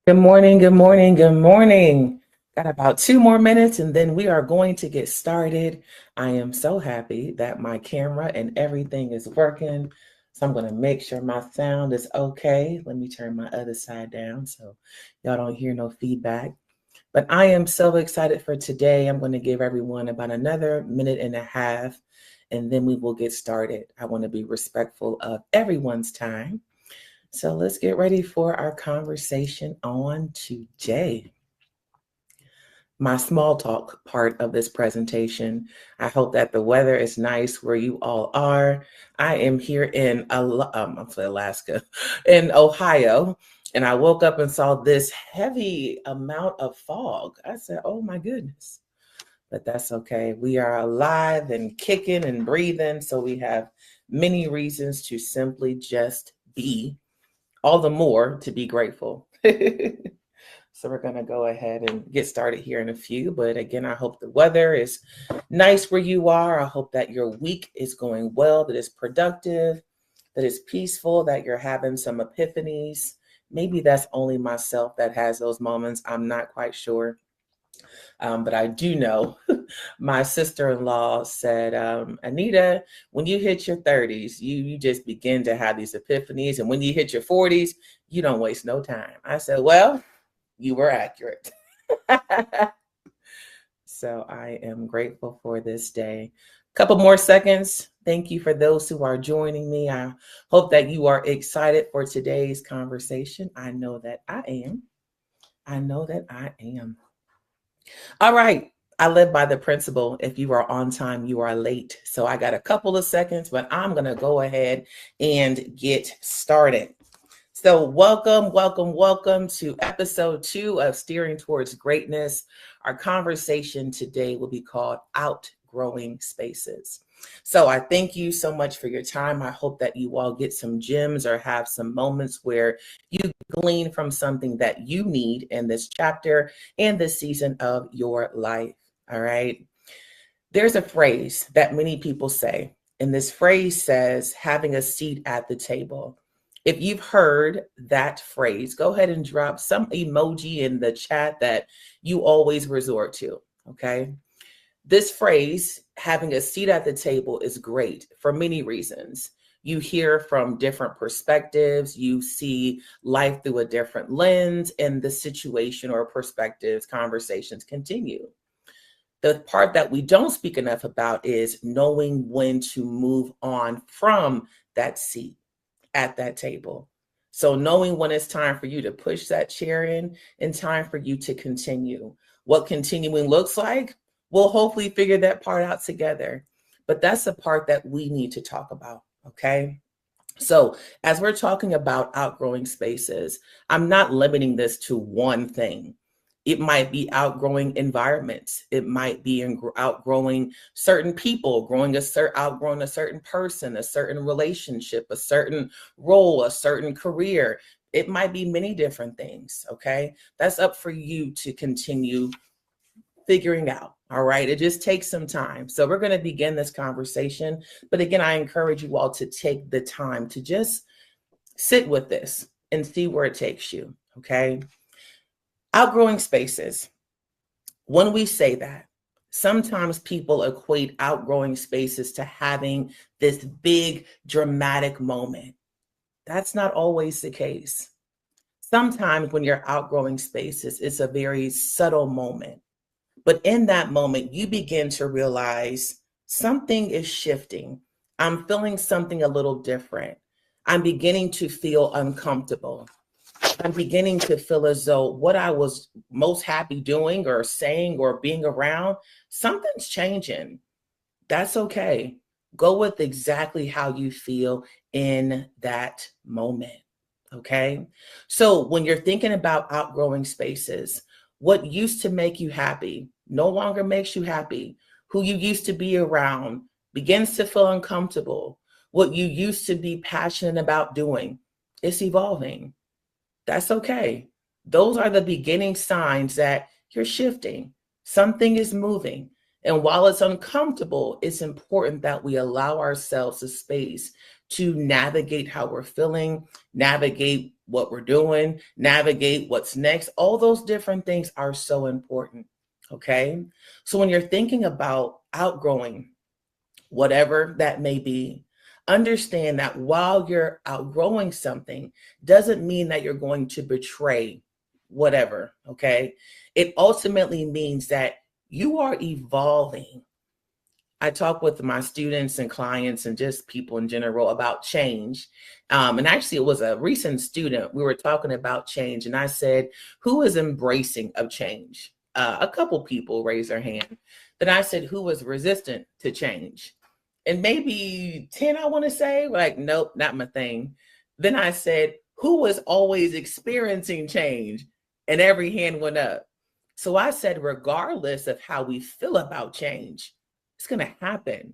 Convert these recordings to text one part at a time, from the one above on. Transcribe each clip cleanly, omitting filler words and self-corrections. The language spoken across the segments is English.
Good morning, good morning, good morning. Got about 2 more minutes and then we are going to get started. I am so happy that my camera and everything is working. So I'm going to make sure my sound is okay. Let me turn my other side down so y'all don't hear no feedback. But I am so excited for today. I'm going to give everyone about another minute and a half and then we will get started. I want to be respectful of everyone's time. So let's get ready for our conversation on today. My small talk part of this presentation. I hope that the weather is nice where you all are. I am here in Alaska, in Ohio, and I woke up and saw this heavy amount of fog. I said, "Oh my goodness." But that's okay. We are alive and kicking and breathing, so we have many reasons to simply just be, all the more to be grateful. So we're going to go ahead and get started here in a few. But again, I hope the weather is nice where you are. I hope that your week is going well, that it's productive, that it's peaceful, that you're having some epiphanies. Maybe that's only myself that has those moments. I'm not quite sure. But I do know my sister-in-law said, Anita, when you hit your 30s, you just begin to have these epiphanies. And when you hit your 40s, you don't waste no time. I said, well, you were accurate. So I am grateful for this day. Couple more seconds. Thank you for those who are joining me. I hope that you are excited for today's conversation. I know that I am. I know that I am. All right. I live by the principle, if you are on time, you are late. So I got a couple of seconds, but I'm going to go ahead and get started. So welcome to episode 2 of Steering Towards Greatness. Our conversation today will be called Outgrowing Spaces. So I thank you so much for your time. I hope that you all get some gems or have some moments where you glean from something that you need in this chapter and this season of your life. All right. There's a phrase that many people say, and this phrase says having a seat at the table. If you've heard that phrase, go ahead and drop some emoji in the chat that you always resort to. Okay. This phrase, having a seat at the table, is great for many reasons. You hear from different perspectives, you see life through a different lens, and the situation or perspectives, conversations continue. The part that we don't speak enough about is knowing when to move on from that seat at that table. So knowing when it's time for you to push that chair in and time for you to continue. What continuing looks like, we'll hopefully figure that part out together. But that's the part that we need to talk about, okay? So as we're talking about outgrowing spaces, I'm not limiting this to one thing. It might be outgrowing environments. It might be outgrowing certain people, outgrowing a certain person, a certain relationship, a certain role, a certain career. It might be many different things, okay? That's up for you to continue figuring out. All right. It just takes some time. So we're going to begin this conversation. But again, I encourage you all to take the time to just sit with this and see where it takes you. Okay. Outgrowing spaces. When we say that, sometimes people equate outgrowing spaces to having this big dramatic moment. That's not always the case. Sometimes when you're outgrowing spaces, it's a very subtle moment. But in that moment, you begin to realize something is shifting. I'm feeling something a little different. I'm beginning to feel uncomfortable. I'm beginning to feel as though what I was most happy doing or saying or being around, something's changing. That's okay. Go with exactly how you feel in that moment. Okay. So when you're thinking about outgrowing spaces, what used to make you happy no longer makes you happy. Who you used to be around begins to feel uncomfortable. What you used to be passionate about doing, it's evolving. That's okay. Those are the beginning signs that you're shifting. Something is moving. And while it's uncomfortable, it's important that we allow ourselves a space to navigate how we're feeling, navigate what we're doing, navigate what's next. All those different things are so important. Okay. So when you're thinking about outgrowing, whatever that may be, understand that while you're outgrowing something, doesn't mean that you're going to betray whatever. Okay. It ultimately means that you are evolving. I talk with my students and clients and just people in general about change. And actually, it was a recent student. We were talking about change, and I said, who is embracing of change? A couple people raised their hand. Then I said, who is resistant to change? And maybe 10, I want to say, like, nope, not my thing. Then I said, who was always experiencing change? And every hand went up. So I said, regardless of how we feel about change, it's going to happen.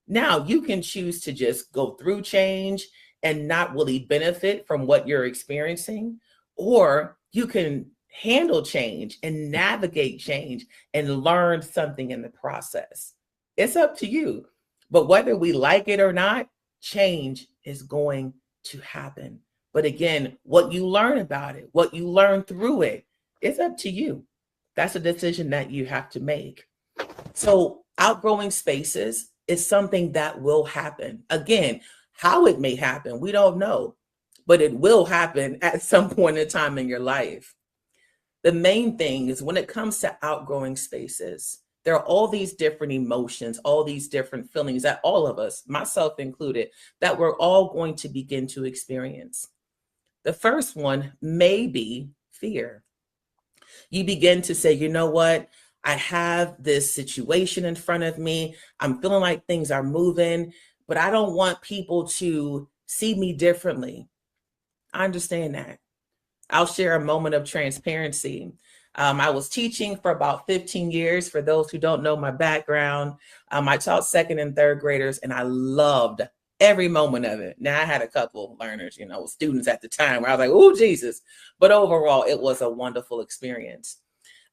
Now, you can choose to just go through change and not really benefit from what you're experiencing, or you can handle change and navigate change and learn something in the process. It's up to you. But whether we like it or not, change is going to happen. But again, what you learn about it, what you learn through it, it's up to you. That's a decision that you have to make. So outgrowing spaces is something that will happen. Again, how it may happen, we don't know, but it will happen at some point in time in your life. The main thing is when it comes to outgrowing spaces, there are all these different emotions, all these different feelings that all of us, myself included, that we're all going to begin to experience. The first one may be fear. You begin to say, you know what? I have this situation in front of me. I'm feeling like things are moving, but I don't want people to see me differently. I understand that. I'll share a moment of transparency. I was teaching for about 15 years. For those who don't know my background, I taught second and third graders, and I loved every moment of it. Now, I had a couple learners, students at the time where I was like, oh, Jesus. But overall, it was a wonderful experience.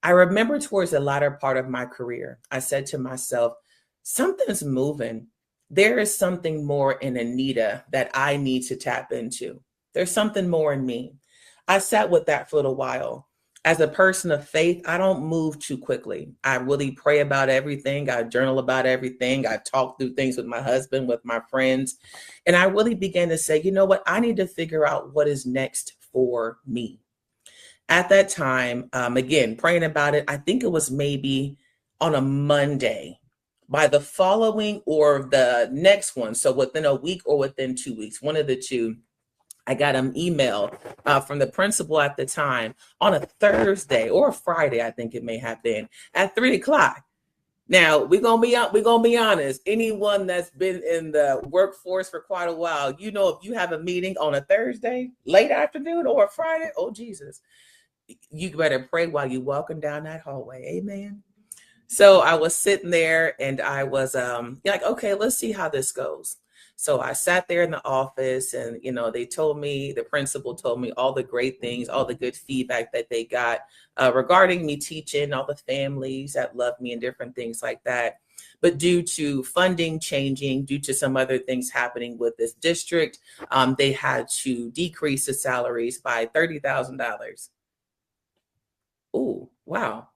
I remember towards the latter part of my career, I said to myself, something's moving. There is something more in Anita that I need to tap into. There's something more in me. I sat with that for a little while. As a person of faith, I don't move too quickly. I really pray about everything. I journal about everything. I talk through things with my husband, with my friends. And I really began to say, you know what? I need to figure out what is next for me. At that time, again, praying about it, I think it was maybe on a Monday. By the following or the next one, so within a week or within 2 weeks, one of the two, I got an email from the principal at the time on a Thursday or a Friday, I think it may have been, at 3:00. Now, we're gonna be honest. Anyone that's been in the workforce for quite a while, if you have a meeting on a Thursday, late afternoon or a Friday, oh Jesus, you better pray while you're walking down that hallway. Amen. So I was sitting there and I was like, okay, let's see how this goes. So I sat there in the office and, the principal told me all the great things, all the good feedback that they got regarding me teaching, all the families that love me and different things like that. But due to funding changing, due to some other things happening with this district, they had to decrease the salaries by $30,000. Oh, wow.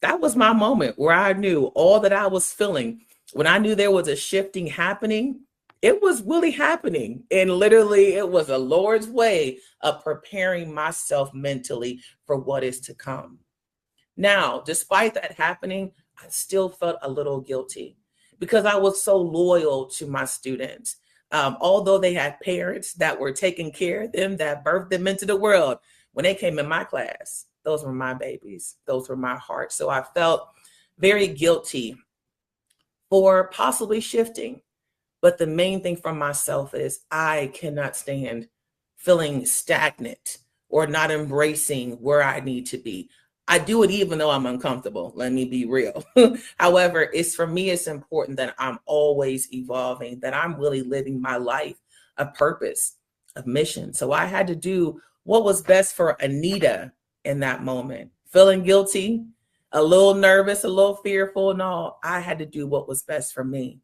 That was my moment where I knew all that I was feeling. When I knew there was a shifting happening, it was really happening. And literally, it was the Lord's way of preparing myself mentally for what is to come. Now, despite that happening, I still felt a little guilty because I was so loyal to my students. Although they had parents that were taking care of them, that birthed them into the world, when they came in my class, those were my babies. Those were my heart. So I felt very guilty for possibly shifting. But the main thing for myself is I cannot stand feeling stagnant or not embracing where I need to be. I do it even though I'm uncomfortable. Let me be real. However, for me, it's important that I'm always evolving, that I'm really living my life of purpose, of mission. So I had to do what was best for Anita in that moment. Feeling guilty, a little nervous, a little fearful and all. I had to do what was best for me.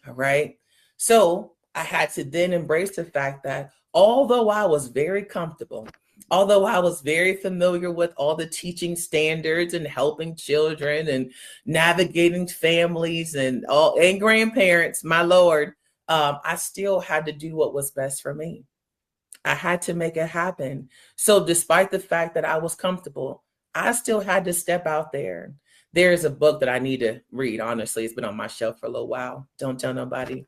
All right. So I had to then embrace the fact that although I was very comfortable, although I was very familiar with all the teaching standards and helping children and navigating families and all and grandparents, my Lord, I still had to do what was best for me. I had to make it happen. So despite the fact that I was comfortable, I still had to step out there. There's a book that I need to read. Honestly, it's been on my shelf for a little while. Don't tell nobody.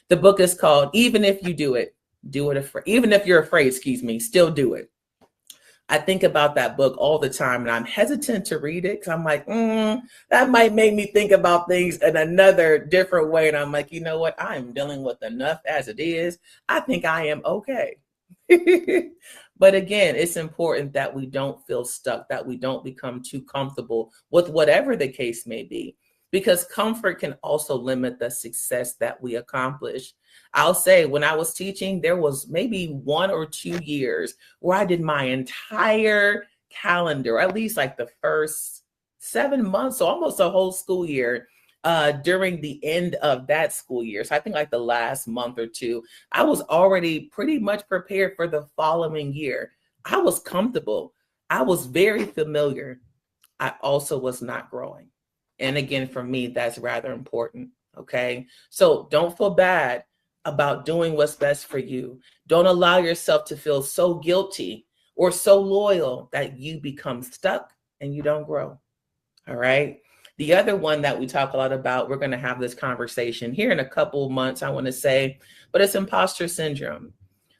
The book is called Even If You Do It Afraid. Even if you're afraid, excuse me, still do it. I think about that book all the time and I'm hesitant to read it because I'm like, that might make me think about things in another different way. And I'm like, you know what? I'm dealing with enough as it is. I think I am okay. But again, it's important that we don't feel stuck, that we don't become too comfortable with whatever the case may be, because comfort can also limit the success that we accomplish. I'll say when I was teaching, there was maybe 1 or 2 years where I did my entire calendar, at least like the first 7 months, so almost a whole school year, during the end of that school year. So I think like the last month or two, I was already pretty much prepared for the following year. I was comfortable. I was very familiar. I also was not growing. And again, for me, that's rather important. Okay. So don't feel bad about doing what's best for you. Don't allow yourself to feel so guilty or so loyal that you become stuck and you don't grow. All right. The other one that we talk a lot about, we're going to have this conversation here in a couple of months, I want to say, but it's imposter syndrome.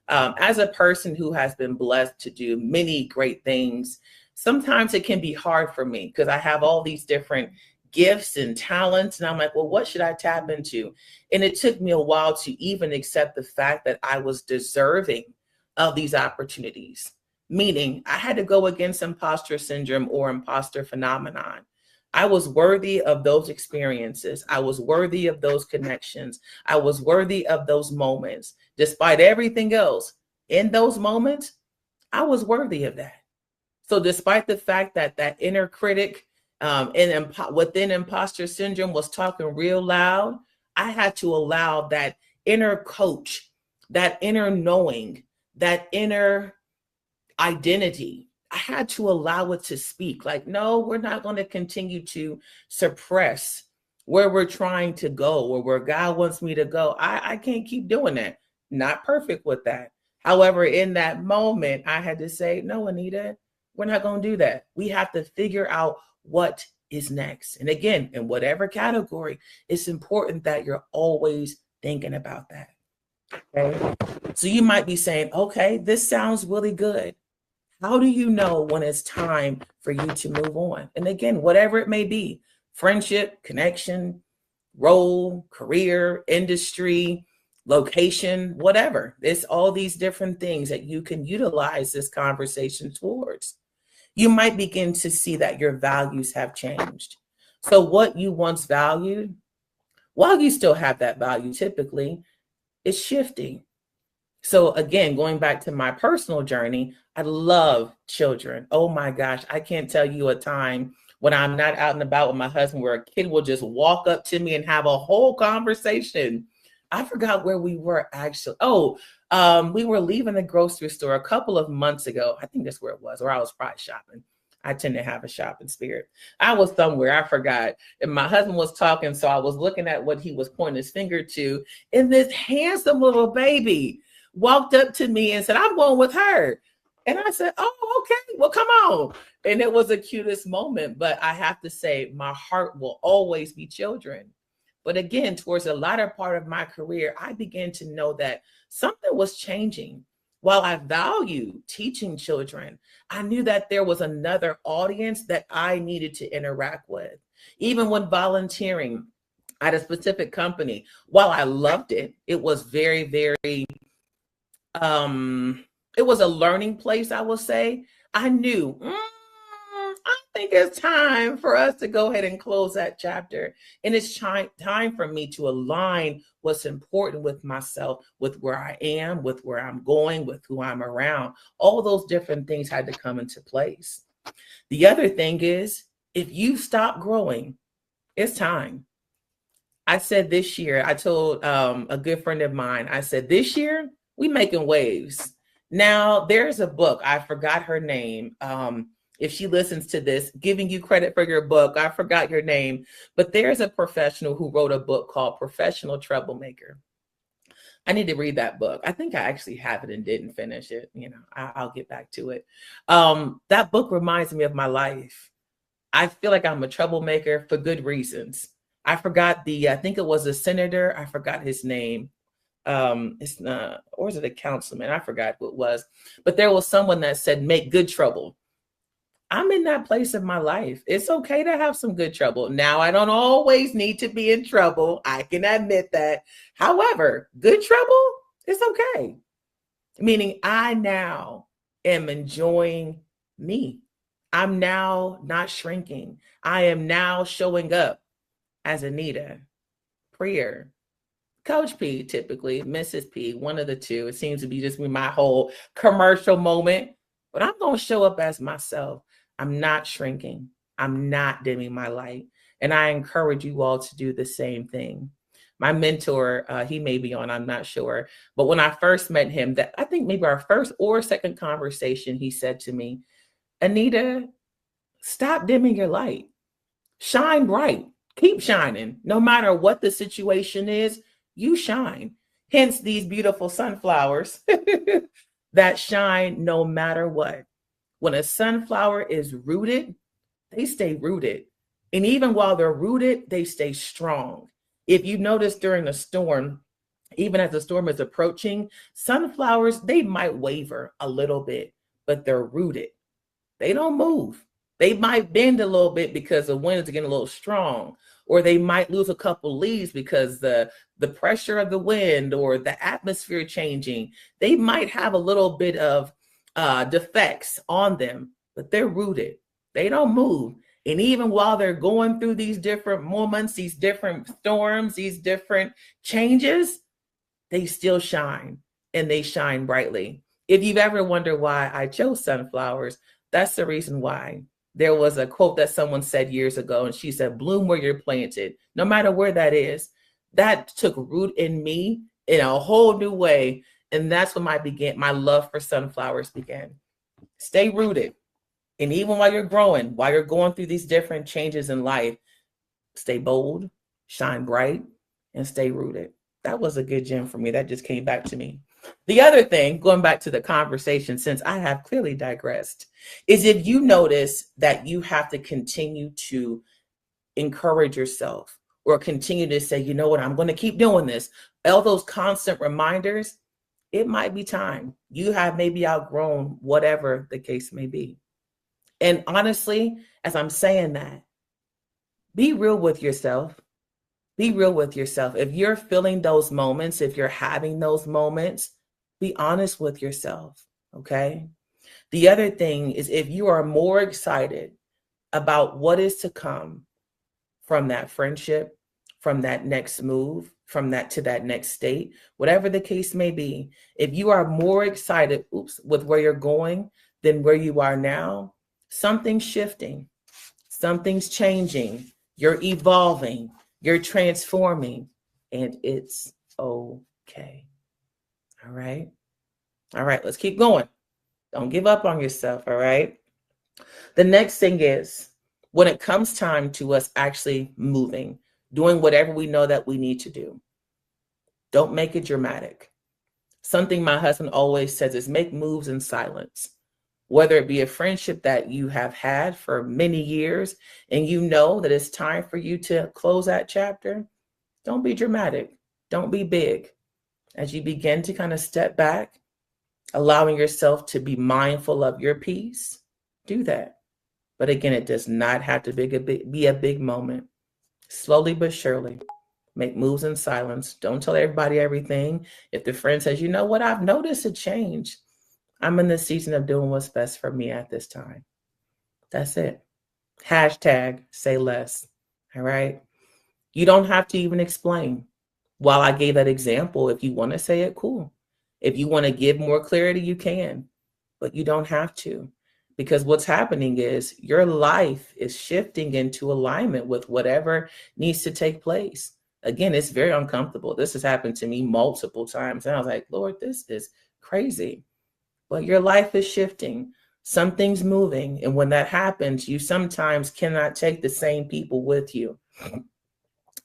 As a person who has been blessed to do many great things, sometimes it can be hard for me because I have all these different gifts and talents. And I'm like, well, what should I tap into? And it took me a while to even accept the fact that I was deserving of these opportunities, meaning I had to go against imposter syndrome or imposter phenomenon. I was worthy of those experiences. I was worthy of those connections. I was worthy of those moments. Despite everything else, in those moments, I was worthy of that. So despite the fact that that inner critic within imposter syndrome was talking real loud, I had to allow that inner coach, that inner knowing, that inner identity, I had to allow it to speak. Like, no, we're not going to continue to suppress where we're trying to go or where God wants me to go. I can't keep doing that. Not perfect with that. However, in that moment, I had to say, no, Anita, we're not going to do that. We have to figure out what is next. And again, in whatever category, it's important that you're always thinking about that. Okay. So you might be saying, okay, this sounds really good. How do you know when it's time for you to move on? And again, whatever it may be, friendship, connection, role, career, industry, location, whatever. It's all these different things that you can utilize this conversation towards. You might begin to see that your values have changed. So what you once valued, while you still have that value typically, is shifting. So again, going back to my personal journey, I love children. Oh my gosh, I can't tell you a time when I'm not out and about with my husband where a kid will just walk up to me and have a whole conversation. I forgot where we were actually. We were leaving the grocery store a couple of months ago. I think that's where it was, or I was probably shopping. I tend to have a shopping spirit. I was somewhere, I forgot. And my husband was talking, so I was looking at what he was pointing his finger to. And this handsome little baby walked up to me and said, I'm going with her. And I said, oh, okay, well, come on. And it was the cutest moment. But I have to say, my heart will always be children. But again, towards the latter part of my career, I began to know that something was changing. While I value teaching children, I knew that there was another audience that I needed to interact with. Even when volunteering at a specific company, while I loved it, it was very, very it was a learning place, I will say. I knew, I think it's time for us to go ahead and close that chapter. And it's time for me to align what's important with myself, with where I am, with where I'm going, with who I'm around. All those different things had to come into place. The other thing is, If you stop growing, it's time. I said this year, I told a good friend of mine, I said, this year, we making waves. Now, there's a book, I forgot her name. If she listens to this, giving you credit for your book, I forgot your name, but there's a professional who wrote a book called Professional Troublemaker. I need to read that book. I think I actually have it and didn't finish it. I'll get back to it. That book reminds me of my life. I feel like I'm a troublemaker for good reasons. I forgot I think it was a senator. I forgot his name. It's not, or is it a councilman? I forgot who it was. But there was someone that said, make good trouble. I'm in that place of my life. It's okay to have some good trouble. Now, I don't always need to be in trouble. I can admit that. However, good trouble is okay. Meaning I now am enjoying me. I'm now not shrinking. I am now showing up as Anita, Priya, Coach P, typically, Mrs. P, one of the two. It seems to be just my whole commercial moment. But I'm going to show up as myself. I'm not shrinking. I'm not dimming my light. And I encourage you all to do the same thing. My mentor, he may be on, I'm not sure. But when I first met him, that I think maybe our first or second conversation, he said to me, Anita, stop dimming your light. Shine bright. Keep shining. No matter what the situation is, you shine. Hence these beautiful sunflowers that shine no matter what. When a sunflower is rooted, they stay rooted. And even while they're rooted, they stay strong. If you notice during a storm, even as the storm is approaching, sunflowers, they might waver a little bit, but they're rooted. They don't move. They might bend a little bit because the wind is getting a little strong, or they might lose a couple leaves because the pressure of the wind or the atmosphere changing. They might have a little bit of defects on them, but they're rooted. They don't move. And even while they're going through these different moments, these different storms, these different changes, they still shine, and they shine brightly. If you've ever wondered why I chose sunflowers, that's the reason why. There was a quote that someone said years ago, and she said, bloom where you're planted, no matter where that is. That took root in me in a whole new way. And that's when my love for sunflowers began. Stay rooted. And even while you're growing, while you're going through these different changes in life, stay bold, shine bright, and stay rooted. That was a good gem for me. That just came back to me. The other thing, going back to the conversation, since I have clearly digressed, is if you notice that you have to continue to encourage yourself or continue to say, you know what, I'm going to keep doing this. All those constant reminders, it might be time. You have maybe outgrown whatever the case may be. And honestly, as I'm saying that, be real with yourself. Be real with yourself. If you're feeling those moments, if you're having those moments, be honest with yourself, okay? The other thing is if you are more excited about what is to come from that friendship, from that next move, from that to that next state, whatever the case may be, if you are more excited, with where you're going than where you are now, something's shifting, something's changing, you're evolving, you're transforming, and it's okay. All right. All right, let's keep going. Don't give up on yourself. All right. The next thing is when it comes time to us actually moving, doing whatever we know that we need to do, don't make it dramatic. Something my husband always says is make moves in silence. Whether it be a friendship that you have had for many years and you know that it's time for you to close that chapter, don't be dramatic. Don't be big. As you begin to kind of step back, allowing yourself to be mindful of your peace, do that. But again, it does not have to be a big moment. Slowly but surely, make moves in silence. Don't tell everybody everything. If the friend says, you know what, I've noticed a change. I'm in the season of doing what's best for me at this time. That's it. Hashtag say less. All right. You don't have to even explain. While I gave that example, if you want to say it, cool. If you want to give more clarity, you can, but you don't have to. Because what's happening is your life is shifting into alignment with whatever needs to take place. Again, it's very uncomfortable. This has happened to me multiple times. And I was like, Lord, this is crazy. But your life is shifting. Something's moving. And when that happens, you sometimes cannot take the same people with you.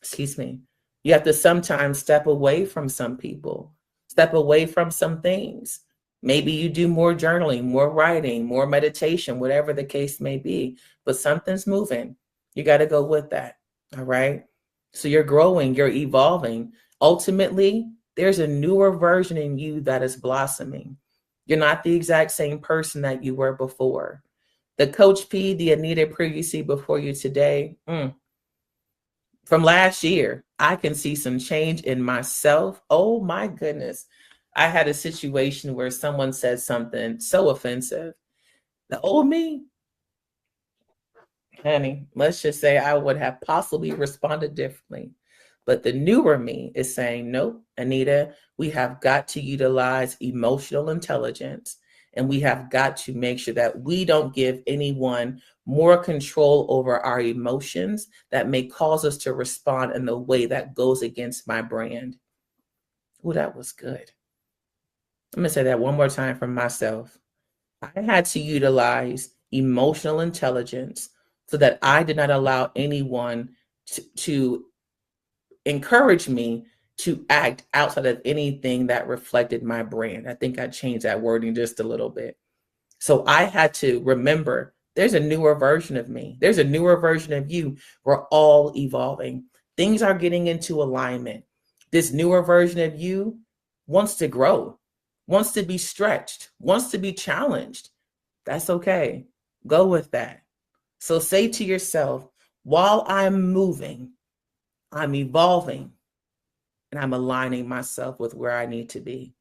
Excuse me. You have to sometimes step away from some people, step away from some things. Maybe you do more journaling, more writing, more meditation, whatever the case may be, but something's moving. You got to go with that. All right. So you're growing, you're evolving. Ultimately, there's a newer version in you that is blossoming. You're not the exact same person that you were before. The Coach P, the Anita previously before you today, from last year, I can see some change in myself. Oh my goodness. I had a situation where someone said something so offensive. The old me, honey, let's just say I would have possibly responded differently. But the newer me is saying, nope, Anita, we have got to utilize emotional intelligence, and we have got to make sure that we don't give anyone more control over our emotions that may cause us to respond in the way that goes against my brand. Oh, that was good. I'm going to say that one more time for myself. I had to utilize emotional intelligence so that I did not allow anyone to encourage me to act outside of anything that reflected my brand. I think I changed that wording just a little bit. So I had to remember there's a newer version of me. There's a newer version of you. We're all evolving. Things are getting into alignment. This newer version of you wants to grow, wants to be stretched, wants to be challenged. That's okay. Go with that. So say to yourself, while I'm moving, I'm evolving, and I'm aligning myself with where I need to be.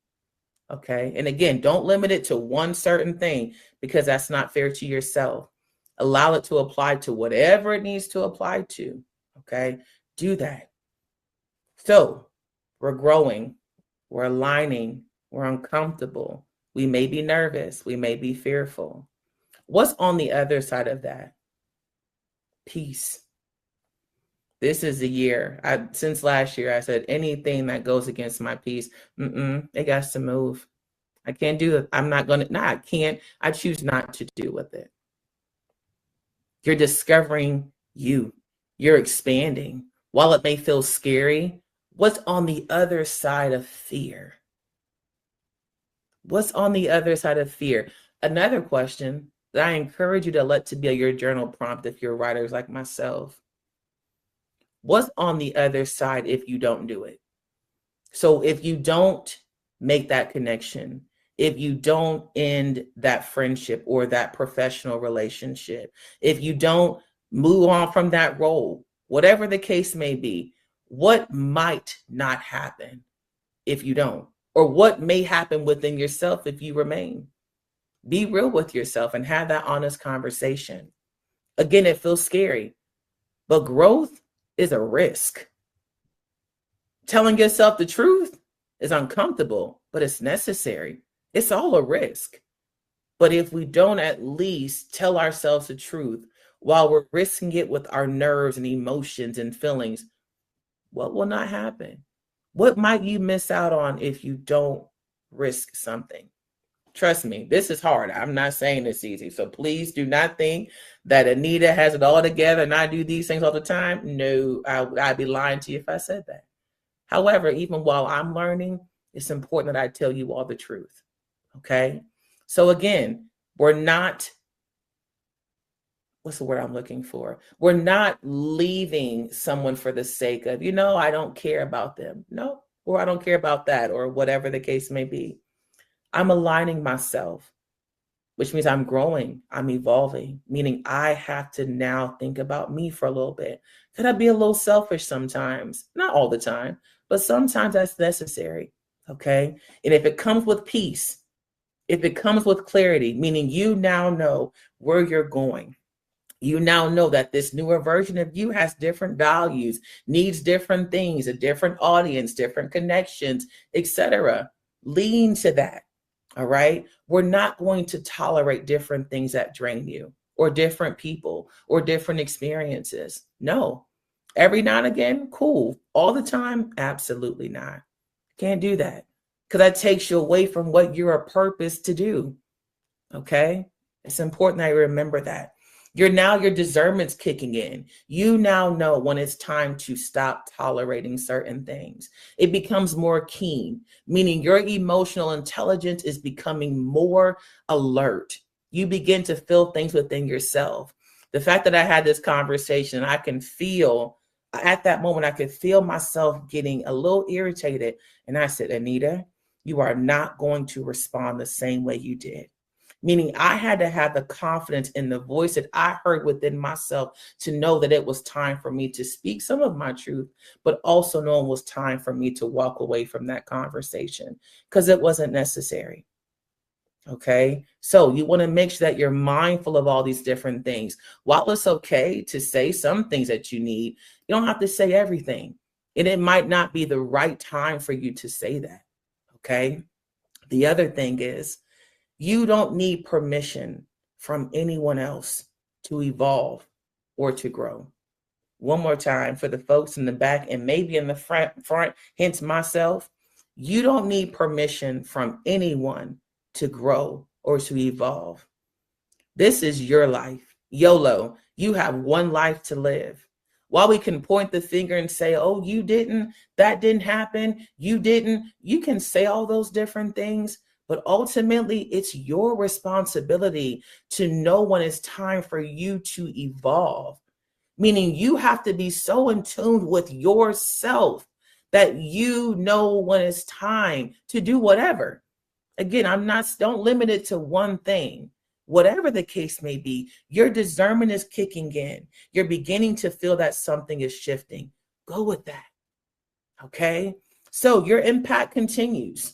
Okay. And again, don't limit it to one certain thing, because that's not fair to yourself. Allow it to apply to whatever it needs to apply to. Okay. Do that. So we're growing, we're aligning, we're uncomfortable. We may be nervous. We may be fearful. What's on the other side of that? Peace. This is the year. Since last year, I said anything that goes against my peace, it got to move. I can't do it. I'm not going to, I can't. I choose not to deal with it. You're discovering you. You're expanding. While it may feel scary, what's on the other side of fear? What's on the other side of fear? Another question that I encourage you to let to be your journal prompt if you're writers like myself. What's on the other side if you don't do it? So if you don't make that connection, if you don't end that friendship or that professional relationship, if you don't move on from that role, whatever the case may be, what might not happen if you don't? Or what may happen within yourself if you remain? Be real with yourself and have that honest conversation. Again, it feels scary, but growth is a risk. Telling yourself the truth is uncomfortable, but it's necessary. It's all a risk. But if we don't at least tell ourselves the truth while we're risking it with our nerves and emotions and feelings, what will not happen? What might you miss out on if you don't risk something? Trust me, this is hard. I'm not saying it's easy. So please do not think that Anita has it all together and I do these things all the time. No, I'd be lying to you if I said that. However, even while I'm learning, it's important that I tell you all the truth. Okay? So again, we're not, what's the word I'm looking for? We're not leaving someone for the sake of, I don't care about them. No, or I don't care about that, or whatever the case may be. I'm aligning myself, which means I'm growing, I'm evolving, meaning I have to now think about me for a little bit. Could I be a little selfish sometimes? Not all the time, but sometimes that's necessary, okay? And if it comes with peace, if it comes with clarity, meaning you now know where you're going, you now know that this newer version of you has different values, needs different things, a different audience, different connections, etc. Lean to that. All right. We're not going to tolerate different things that drain you, or different people, or different experiences. No. Every now and again, cool. All the time, absolutely not. Can't do that, because that takes you away from what you're a purpose to do. Okay. It's important that you remember that. Your discernment's kicking in. You now know when it's time to stop tolerating certain things. It becomes more keen, meaning your emotional intelligence is becoming more alert. You begin to feel things within yourself. The fact that I had this conversation, I can feel at that moment, I could feel myself getting a little irritated. And I said, Anita, you are not going to respond the same way you did. Meaning I had to have the confidence in the voice that I heard within myself to know that it was time for me to speak some of my truth, but also know it was time for me to walk away from that conversation because it wasn't necessary. Okay. So you want to make sure that you're mindful of all these different things. While it's okay to say some things that you need, you don't have to say everything. And it might not be the right time for you to say that. Okay. The other thing is, you don't need permission from anyone else to evolve or to grow. One more time for the folks in the back and maybe in the front, hence myself. You don't need permission from anyone to grow or to evolve. This is your life. YOLO. You have one life to live. While we can point the finger and say, oh, you didn't, that didn't happen, you didn't, you can say all those different things. But ultimately, it's your responsibility to know when it's time for you to evolve. Meaning you have to be so in tune with yourself that you know when it's time to do whatever. Again, don't limit it to one thing. Whatever the case may be, your discernment is kicking in. You're beginning to feel that something is shifting. Go with that. Okay? So your impact continues.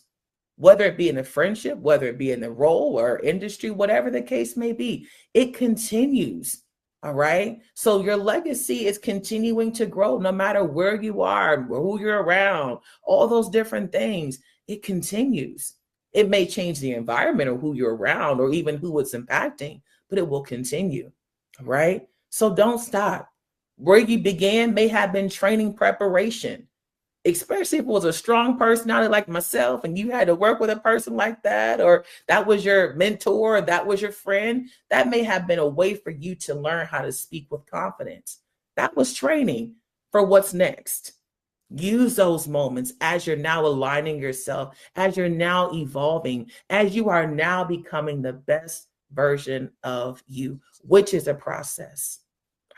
Whether it be in a friendship, whether it be in the role or industry, whatever the case may be, it continues. All right. So your legacy is continuing to grow no matter where you are, who you're around, all those different things. It continues. It may change the environment or who you're around or even who it's impacting, but it will continue. All right. So don't stop. Where you began may have been training preparation. Especially if it was a strong personality like myself and you had to work with a person like that, or that was your mentor, or that was your friend, that may have been a way for you to learn how to speak with confidence. That was training for what's next. Use those moments as you're now aligning yourself, as you're now evolving, as you are now becoming the best version of you, which is a process.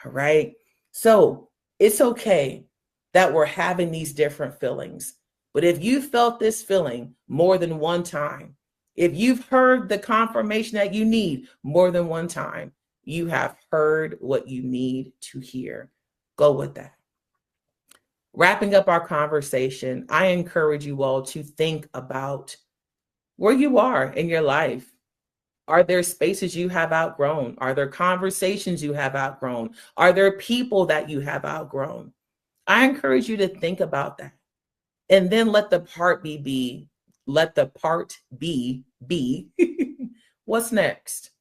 All right. So it's okay that we're having these different feelings. But if you felt this feeling more than one time, if you've heard the confirmation that you need more than one time, you have heard what you need to hear. Go with that. Wrapping up our conversation, I encourage you all to think about where you are in your life. Are there spaces you have outgrown? Are there conversations you have outgrown? Are there people that you have outgrown? I encourage you to think about that. And then let the part be. Let the part be. What's next?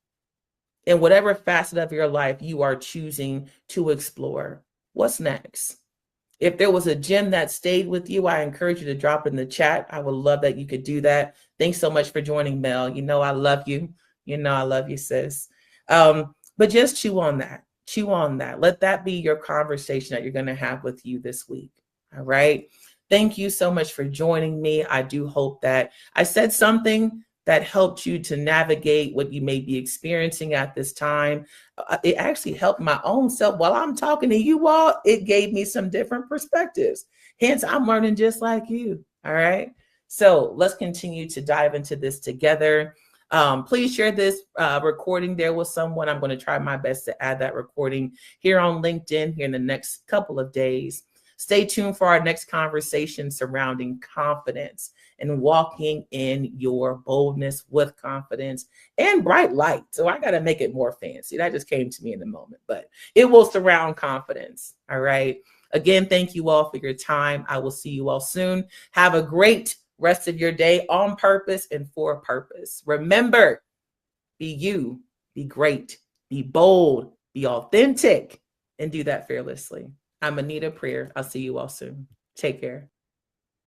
In whatever facet of your life you are choosing to explore, what's next? If there was a gem that stayed with you, I encourage you to drop in the chat. I would love that you could do that. Thanks so much for joining, Mel. You know I love you. You know I love you, sis. But just chew on that. Chew on that. Let that be your conversation that you're going to have with you this week. All right. Thank you so much for joining me. I do hope that I said something that helped you to navigate what you may be experiencing at this time. It actually helped my own self. While I'm talking to you all, it gave me some different perspectives. Hence, I'm learning just like you. All right. So let's continue to dive into this together. Please share this recording there with someone. I'm going to try my best to add that recording here on LinkedIn here in the next couple of days. Stay tuned for our next conversation surrounding confidence and walking in your boldness with confidence and bright light. So I got to make it more fancy. That just came to me in the moment, but it will surround confidence. All right. Again, thank you all for your time. I will see you all soon. Have a great rest of your day on purpose and for purpose. Remember, be you, be great, be bold, be authentic, and do that fearlessly. I'm Anita Prayer. I'll see you all soon. Take care.